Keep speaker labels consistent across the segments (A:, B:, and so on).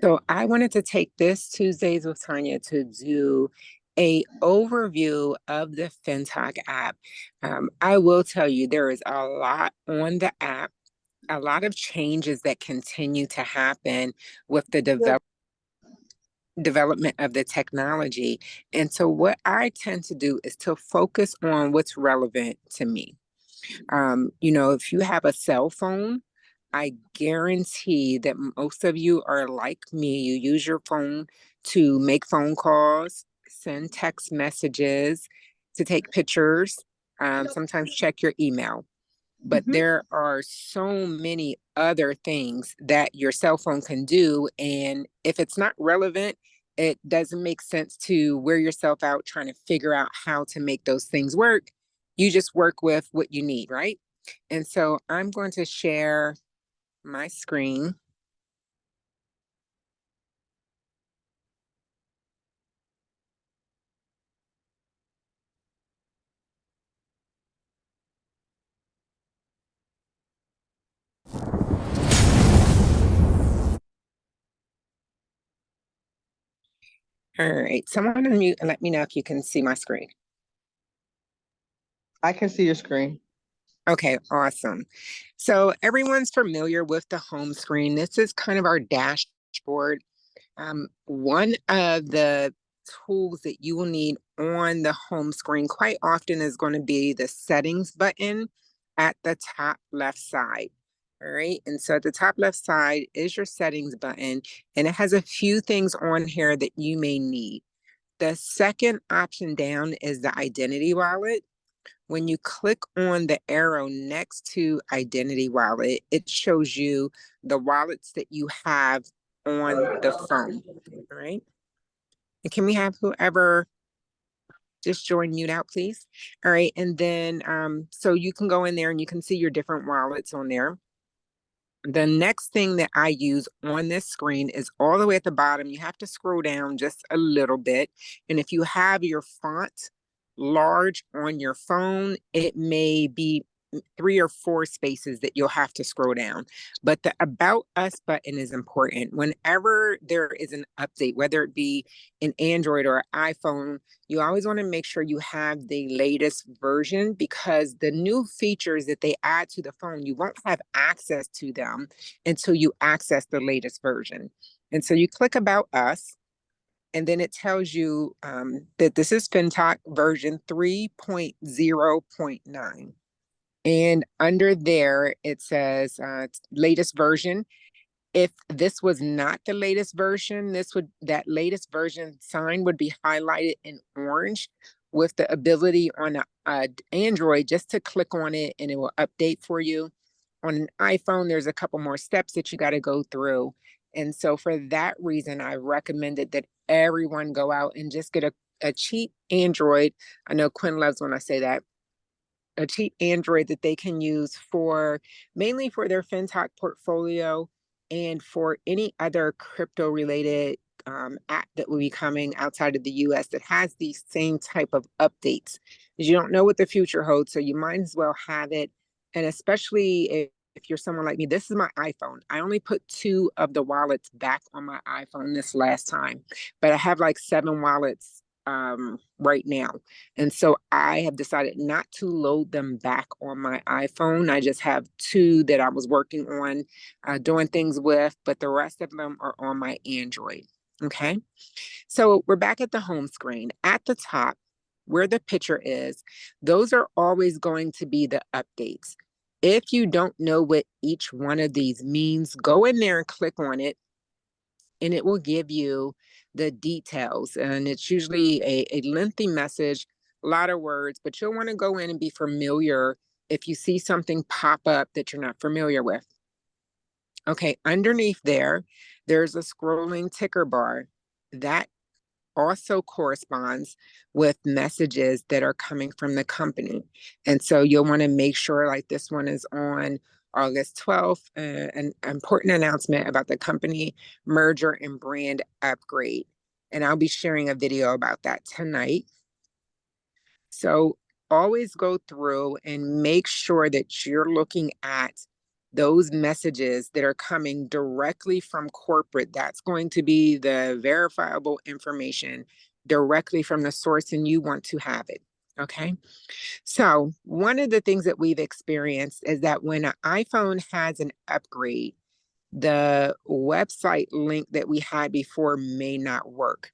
A: So I wanted to take this Tuesdays with Tonya to do a overview of the Fintoch app. I will tell you there is a lot on the app, a lot of changes that continue to happen with the development of the technology. And so what I tend to do is to focus on what's relevant to me. If you have a cell phone, I guarantee that most of you are like me. You use your phone to make phone calls, send text messages, to take pictures, sometimes check your email. But
B: Mhm.
A: there are so many other things that your cell phone can do. And if it's not relevant, it doesn't make sense to wear yourself out trying to figure out how to make those things work. You just work with what you need, right? And so I'm going to share my screen. All right, someone unmute and let me know if you can see my screen.
B: I can see your screen.
A: Okay, awesome. So everyone's familiar with the home screen. This is kind of our dashboard. One of the tools that you will need on the home screen quite often is going to be the settings button at the top left side. All right. And so at the top left side is your settings button, and it has a few things on here that you may need. The second option down is the identity wallet. When you click on the arrow next to Identity Wallet, it shows you the wallets that you have on the phone. All right. And can we have whoever just join mute out, please? All right. And then, so you can go in there and you can see your different wallets on there. The next thing that I use on this screen is all the way at the bottom. You have to scroll down just a little bit. And if you have your font large on your phone, it may be 3 or 4 spaces that you'll have to scroll down. But the About Us button is important. Whenever there is an update, whether it be an Android or an iPhone, you always want to make sure you have the latest version, because the new features that they add to the phone, you won't have access to them until you access the latest version. And so you click About Us, and then it tells you that this is Fintoch version 3.0.9. And under there, it says latest version. If this was not the latest version, that latest version sign would be highlighted in orange, with the ability on a Android just to click on it and it will update for you. On an iPhone, there's a couple more steps that you got to go through. And so for that reason, I recommended that everyone go out and just get a cheap Android. I know Quinn loves when I say that. A cheap Android that they can use for mainly for their Fintoch portfolio and for any other crypto related app that will be coming outside of the US that has these same type of updates. Because you don't know what the future holds, so you might as well have it. And especially if you're someone like me, this is my iPhone. I only put 2 of the wallets back on my iPhone this last time, but I have like 7 wallets right now. And so I have decided not to load them back on my iPhone. I just have 2 that I was working on doing things with, but the rest of them are on my Android. Okay. So we're back at the home screen. At the top, where the picture is, those are always going to be the updates. If you don't know what each one of these means, go in there and click on it, and it will give you the details. And it's usually a lengthy message, a lot of words, but you'll want to go in and be familiar if you see something pop up that you're not familiar with. Okay, underneath there, there's a scrolling ticker bar. That also corresponds with messages that are coming from the company. And so you'll want to make sure, like this one is on August 12th, an important announcement about the company merger and brand upgrade. And I'll be sharing a video about that tonight. So always go through and make sure that you're looking at those messages that are coming directly from corporate, that's going to be the verifiable information directly from the source, and you want to have it. Okay. So, one of the things that we've experienced is that when an iPhone has an upgrade, the website link that we had before may not work.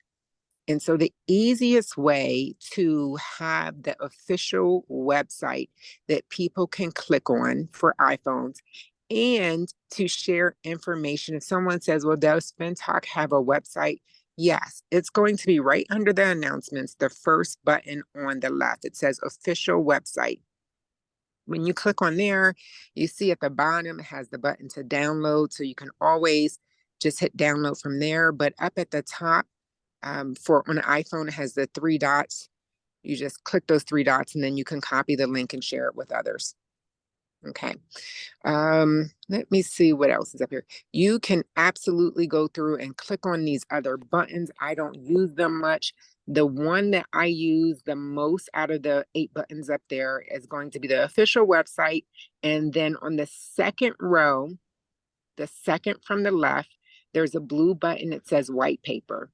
A: And so the easiest way to have the official website that people can click on for iPhones and to share information. If someone says, well, does Fintoch have a website? Yes, it's going to be right under the announcements, the first button on the left. It says official website. When you click on there, you see at the bottom, it has the button to download. So you can always just hit download from there. But up at the top, for on an iPhone, it has the three dots. You just click those three dots and then you can copy the link and share it with others. Okay. Let me see what else is up here. You can absolutely go through and click on these other buttons. I don't use them much. The one that I use the most out of the 8 buttons up there is going to be the official website. And then on the second row, the second from the left, there's a blue button that says white paper.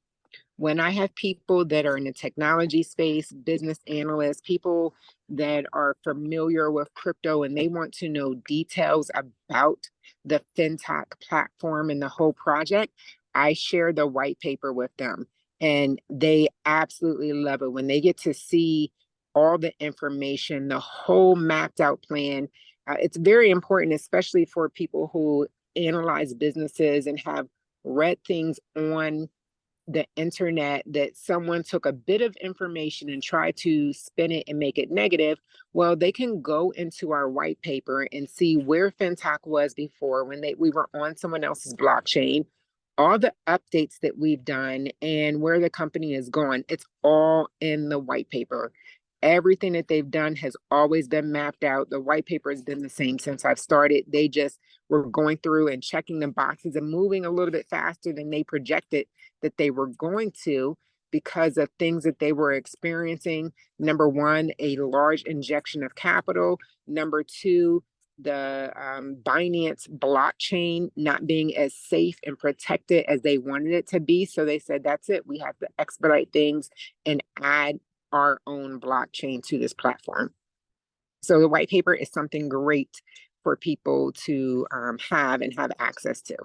A: When I have people that are in the technology space, business analysts, people that are familiar with crypto and they want to know details about the Fintoch platform and the whole project, I share the white paper with them. And they absolutely love it when they get to see all the information, the whole mapped out plan. It's very important, especially for people who analyze businesses and have read things on the internet that someone took a bit of information and tried to spin it and make it negative. Well, they can go into our white paper and see where Fintoch was before when we were on someone else's blockchain, all the updates that we've done and where the company is going. It's all in the white paper. Everything that they've done has always been mapped out. The white paper has been the same since I've started. They just were going through and checking the boxes and moving a little bit faster than they projected that they were going to because of things that they were experiencing. Number one, a large injection of capital. Number two, the Binance blockchain not being as safe and protected as they wanted it to be. So they said, that's it. We have to expedite things and add our own blockchain to this platform. So the white paper is something great for people to have and have access to.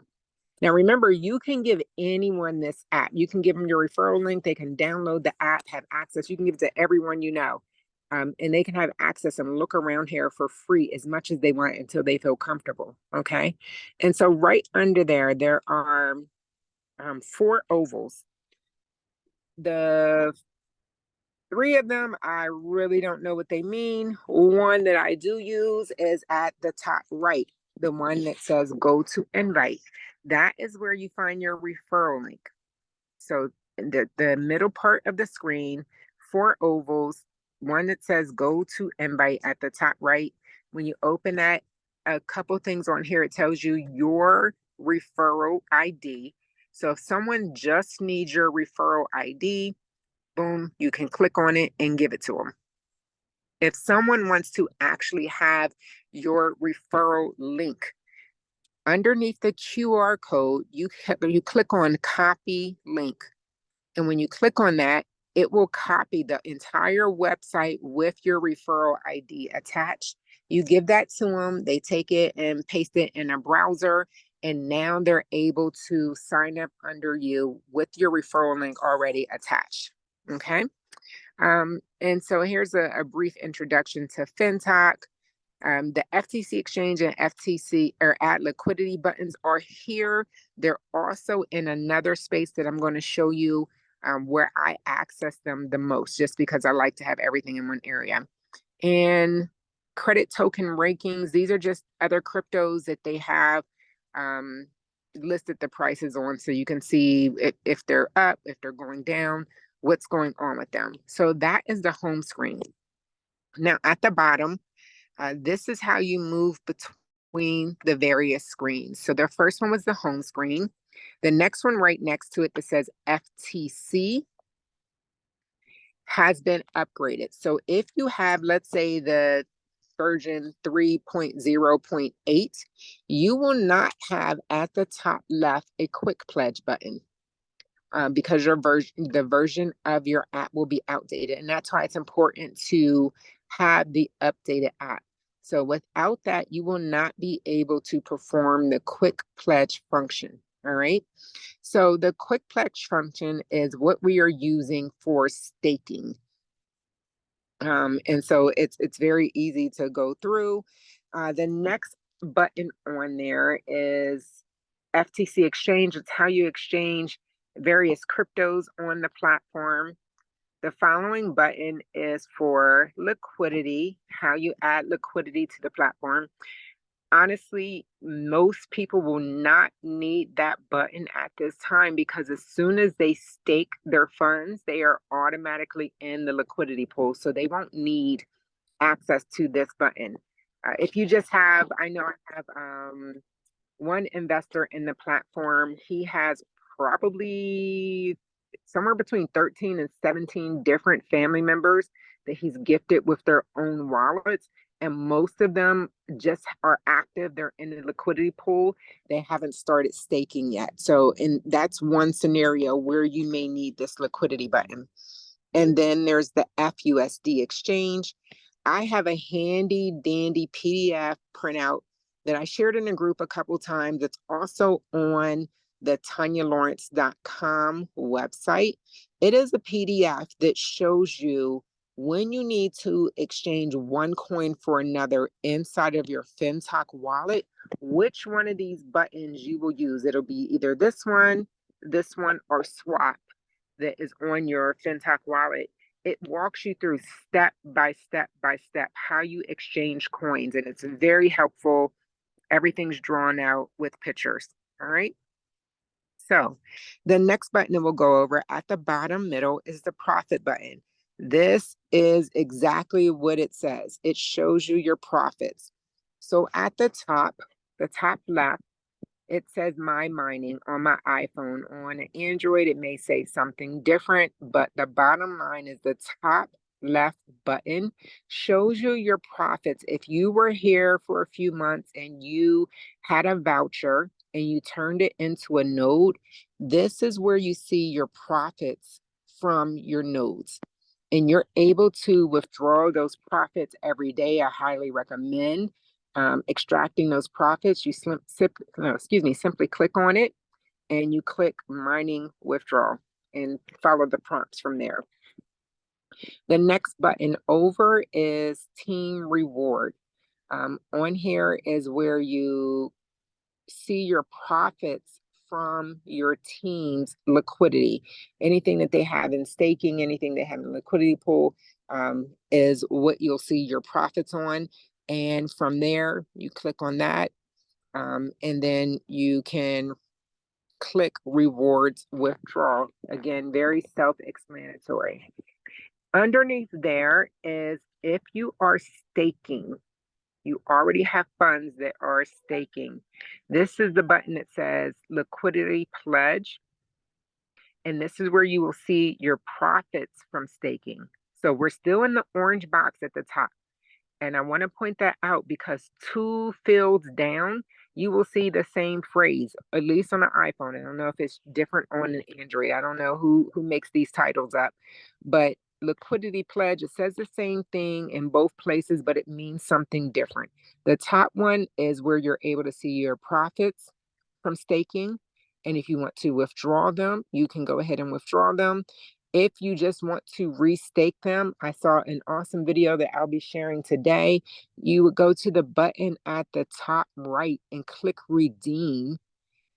A: Now, remember, you can give anyone this app. You can give them your referral link. They can download the app, have access. You can give it to everyone you know. And they can have access and look around here for free as much as they want until they feel comfortable. Okay. And so right under there are 4 ovals. The 3 of them, I really don't know what they mean. One that I do use is at the top right, the one that says go to invite. That is where you find your referral link. So the middle part of the screen, 4 ovals, one that says go to invite at the top right. When you open that, a couple things on here, it tells you your referral ID. So if someone just needs your referral ID, boom, you can click on it and give it to them. If someone wants to actually have your referral link, underneath the QR code, you click on copy link. And when you click on that, it will copy the entire website with your referral ID attached. You give that to them, they take it and paste it in a browser, and now they're able to sign up under you with your referral link already attached. Okay. And so here's a brief introduction to Fintoch. The FTC exchange and FTC or add liquidity buttons are here. They're also in another space that I'm going to show you where I access them the most, just because I like to have everything in one area. And credit token rankings, these are just other cryptos that they have listed the prices on, so you can see if they're up, if they're going down, what's going on with them. So that is the home screen. Now at the bottom, this is how you move between the various screens. So the first one was the home screen. The next one right next to it that says FTC has been upgraded. So if you have, let's say, the version 3.0.8, you will not have at the top left a quick pledge button. Because the version of your app will be outdated. And that's why it's important to have the updated app. So without that, you will not be able to perform the quick pledge function. All right. So the quick pledge function is what we are using for staking. And so it's very easy to go through. The next button on there is FTC exchange. It's how you exchange various cryptos on the platform. The following button is for liquidity, how you add liquidity to the platform. Honestly, most people will not need that button at this time because as soon as they stake their funds, they are automatically in the liquidity pool. So they won't need access to this button. If you just have, I know I have one investor in the platform. He has probably somewhere between 13 and 17 different family members that he's gifted with their own wallets. And most of them just are active. They're in the liquidity pool. They haven't started staking yet. So, and that's one scenario where you may need this liquidity button. And then there's the FUSD exchange. I have a handy dandy PDF printout that I shared in a group a couple times. It's also on the TonyaLawrence.com website. It is a PDF that shows you when you need to exchange one coin for another inside of your Fintoch wallet, which one of these buttons you will use. It'll be either this one, or swap that is on your Fintoch wallet. It walks you through step by step how you exchange coins, and it's very helpful. Everything's drawn out with pictures. All right. So the next button that we'll go over at the bottom middle is the profit button. This is exactly what it says. It shows you your profits. So at the top left, it says my mining on my iPhone. On an Android, it may say something different, but the bottom line is the top left button shows you your profits. If you were here for a few months and you had a voucher and you turned it into a node, this is where you see your profits from your nodes. And you're able to withdraw those profits every day. I highly recommend extracting those profits. You simply click on it and you click mining withdrawal and follow the prompts from there. The next button over is team reward. On here is where you see your profits from your team's liquidity. Anything that they have in staking, anything they have in liquidity pool, is what you'll see your profits on. And from there, you click on that, and then you can click rewards withdrawal. Again, very self-explanatory. Underneath there is if you are staking, you already have funds that are staking. This is the button that says liquidity pledge. And this is where you will see your profits from staking. So we're still in the orange box at the top. And I want to point that out because 2 fields down, you will see the same phrase, at least on the iPhone. I don't know if it's different on an Android. I don't know who makes these titles up, but liquidity pledge, it says the same thing in both places, but it means something different. The top one is where you're able to see your profits from staking. And if you want to withdraw them, you can go ahead and withdraw them. If you just want to restake them, I saw an awesome video that I'll be sharing today. You would go to the button at the top right and click redeem.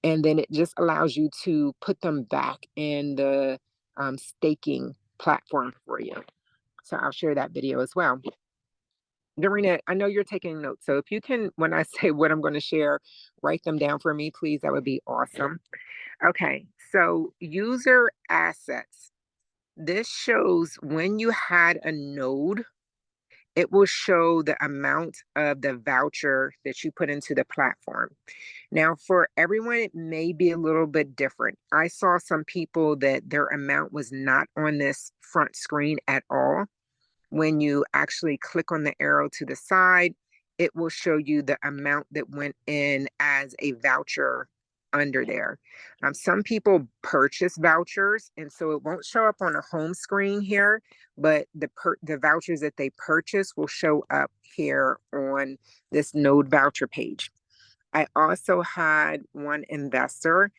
A: And then it just allows you to put them back in the staking platform for you. So I'll share that video as well. Dorena, I know you're taking notes. So if you can, when I say what I'm going to share, write them down for me, please. That would be awesome. Okay, so user assets. This shows when you had a node, it will show the amount of the voucher that you put into the platform. Now, for everyone, it may be a little bit different. I saw some people that their amount was not on this front screen at all. when you actually click on the arrow to the side, it will show you the amount that went in as a voucher under there. Some people purchase vouchers, and so it won't show up on a home screen here, but the vouchers that they purchase will show up here on this node voucher page. I also had one investor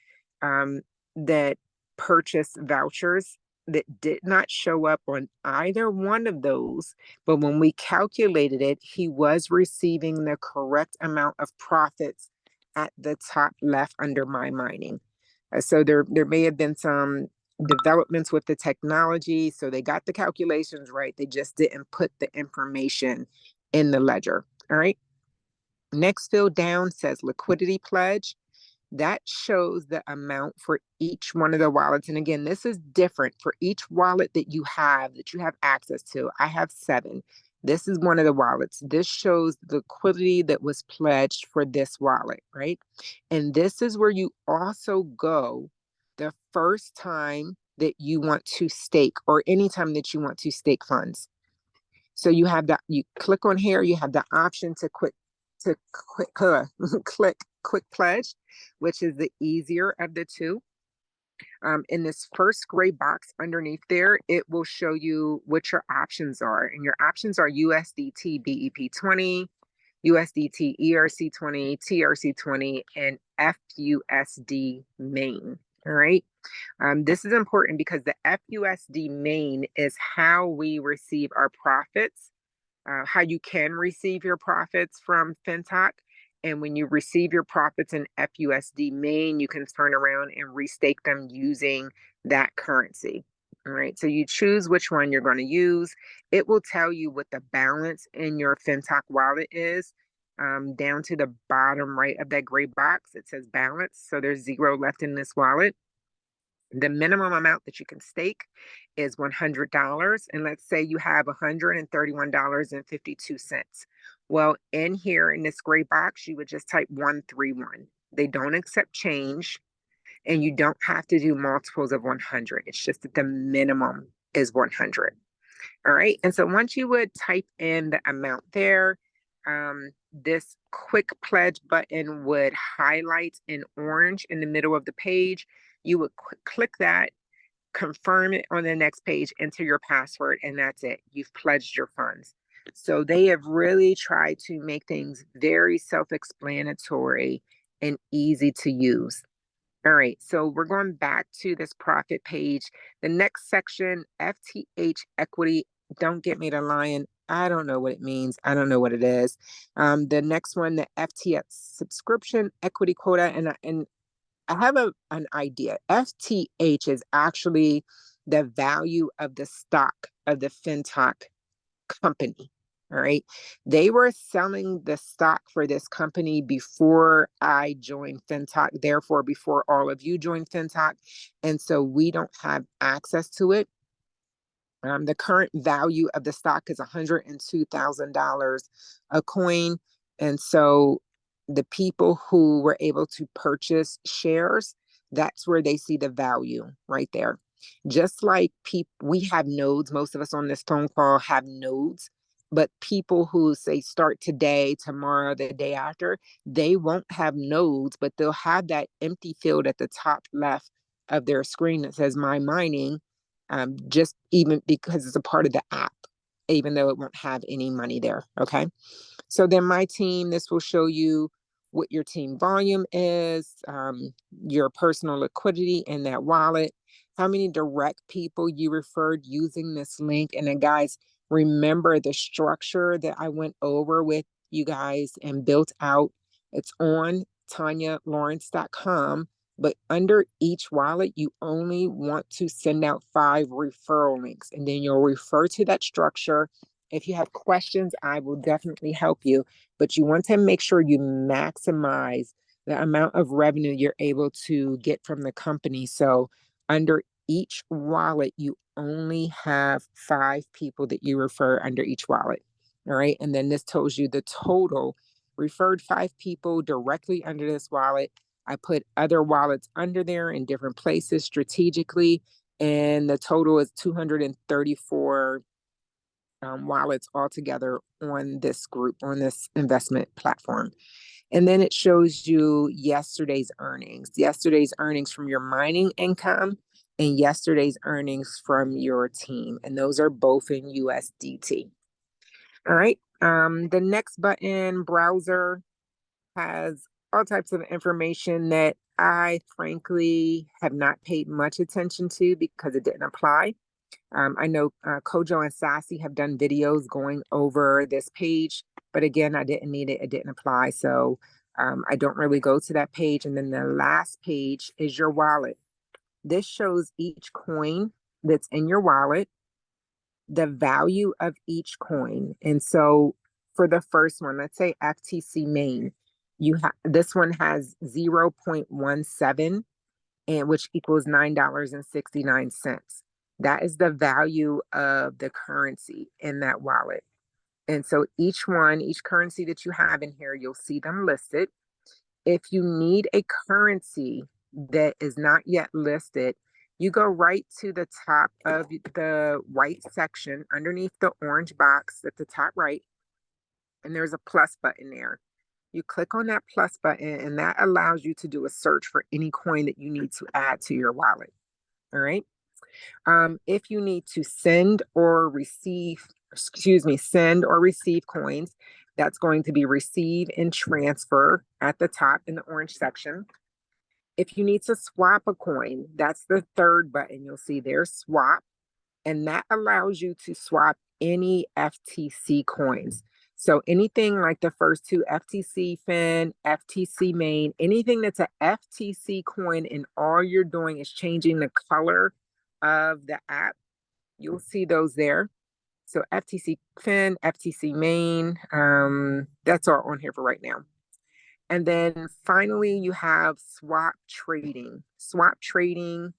A: that purchased vouchers that did not show up on either one of those. But when we calculated it, he was receiving the correct amount of profits at the top left under my mining. So there may have been some developments with the technology. So they got the calculations right. They just didn't put the information in the ledger. All right. Next field down says liquidity pledge. That shows the amount for each one of the wallets. And again, this is different for each wallet that you have access to. I have 7. This is one of the wallets. This shows the liquidity that was pledged for this wallet, right? And this is where you also go the first time that you want to stake, or anytime that you want to stake funds. So you have that, you click on here, you have the option to click quick pledge, which is the easier of the two. In this first gray box underneath there, it will show you what your options are. And your options are USDT BEP20, USDT ERC20, TRC20, and FUSD main. All right. This is important because the FUSD main is how we receive our profits, how you can receive your profits from Fintoch. And when you receive your profits in FUSD main, you can turn around and restake them using that currency. All right. So you choose which one you're going to use. It will tell you what the balance in your Fintoch wallet is. Down to the bottom right of that gray box, it says balance. So there's 0 left in this wallet. The minimum amount that you can stake is $100. And let's say you have $131.52. Well, in here in this gray box, you would just type 131. They don't accept change, and you don't have to do multiples of 100. It's just that the minimum is 100. All right. And so once you would type in the amount there, this quick pledge button would highlight in orange in the middle of the page. You would click that, confirm it on the next page, enter your password, and that's it. You've pledged your funds. So they have really tried to make things very self-explanatory and easy to use. All right, so we're going back to this profit page. The next section, FTH equity. Don't get me to lying. I don't know what it means. I don't know what it is. The next one, the FTX subscription equity quota, and I have an idea. FTH is actually the value of the stock of the Fintoch company. All right. They were selling the stock for this company before I joined Fintoch, therefore, before all of you joined Fintoch. And so we don't have access to it. The current value of the stock is $102,000 a coin. And so the people who were able to purchase shares, that's where they see the value right there. Just like we have nodes, most of us on this phone call have nodes, but people who say start today, tomorrow, the day after, they won't have nodes, but they'll have that empty field at the top left of their screen that says my mining, just even because it's a part of the app, even though it won't have any money there. Okay. So then my team, this will show you what your team volume is, your personal liquidity in that wallet, how many direct people you referred using this link. And then guys, remember the structure that I went over with you guys and built out. It's on TonyaLawrence.com. But under each wallet, you only want to send out 5 referral links, and then you'll refer to that structure. If you have questions, I will definitely help you, but you want to make sure you maximize the amount of revenue you're able to get from the company. So under each wallet, you only have 5 people that you refer under each wallet. All right. And then this tells you the total referred 5 people directly under this wallet. I put other wallets under there in different places strategically, and the total is 234 wallets all together on this group, on this investment platform. And then it shows you yesterday's earnings from your mining income and yesterday's earnings from your team. And those are both in USDT. All right. The next button, browser, has all types of information that I frankly have not paid much attention to because it didn't apply. I know Kojo and Sassy have done videos going over this page, but again, I didn't need it. It didn't apply. So I don't really go to that page. And then the last page is your wallet. This shows each coin that's in your wallet, the value of each coin. And so for the first one, let's say FTC main, this one has 0.17, and which equals $9.69. That is the value of the currency in that wallet. And so each currency that you have in here, you'll see them listed. If you need a currency that is not yet listed, you go right to the top of the white section underneath the orange box at the top right, and there's a plus button there. You click on that plus button, and that allows you to do a search for any coin that you need to add to your wallet. All right. If you need to send or receive coins, that's going to be receive and transfer at the top in the orange section. If you need to swap a coin, that's the third button. You'll see there's swap, and that allows you to swap any FTC coins. So anything like the first two, FTC Fin, FTC Main, anything that's a FTC coin and all you're doing is changing the color of the app, you'll see those there. So FTC Fin, FTC Main, that's all on here for right now. And then finally, you have swap trading. Swap trading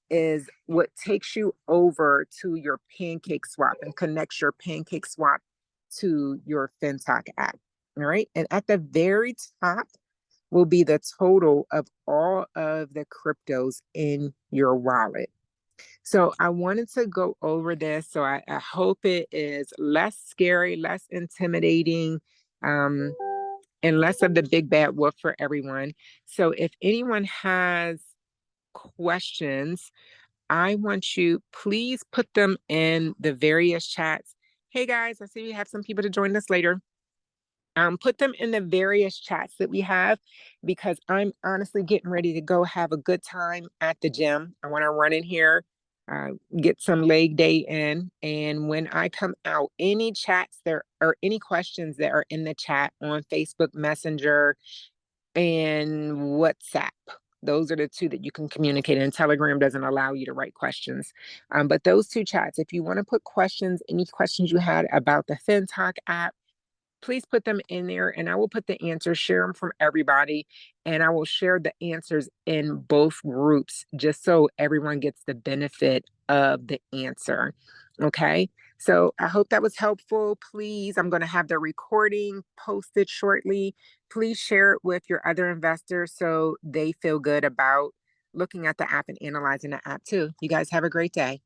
A: is what takes you over to your Pancake Swap and connects your Pancake Swap to your Fintoch app. All right. And at the very top will be the total of all of the cryptos in your wallet. So I wanted to go over this. So I hope it is less scary, less intimidating, and less of the big bad wolf for everyone. So if anyone has questions, I want you, please put them in the various chats. Hey guys, I see we have some people to join us later. Put them in the various chats that we have, because I'm honestly getting ready to go have a good time at the gym. I want to run in here, get some leg day in. And when I come out, any chats there or any questions that are in the chat on Facebook Messenger and WhatsApp, those are the two that you can communicate, and Telegram doesn't allow you to write questions. But those two chats, if you want to put questions, any questions you had about the Fintoch app, please put them in there, and I will put the answers, share them from everybody, and I will share the answers in both groups just so everyone gets the benefit of the answer. Okay. So I hope that was helpful. Please, I'm going to have the recording posted shortly. Please share it with your other investors so they feel good about looking at the app and analyzing the app too. You guys have a great day.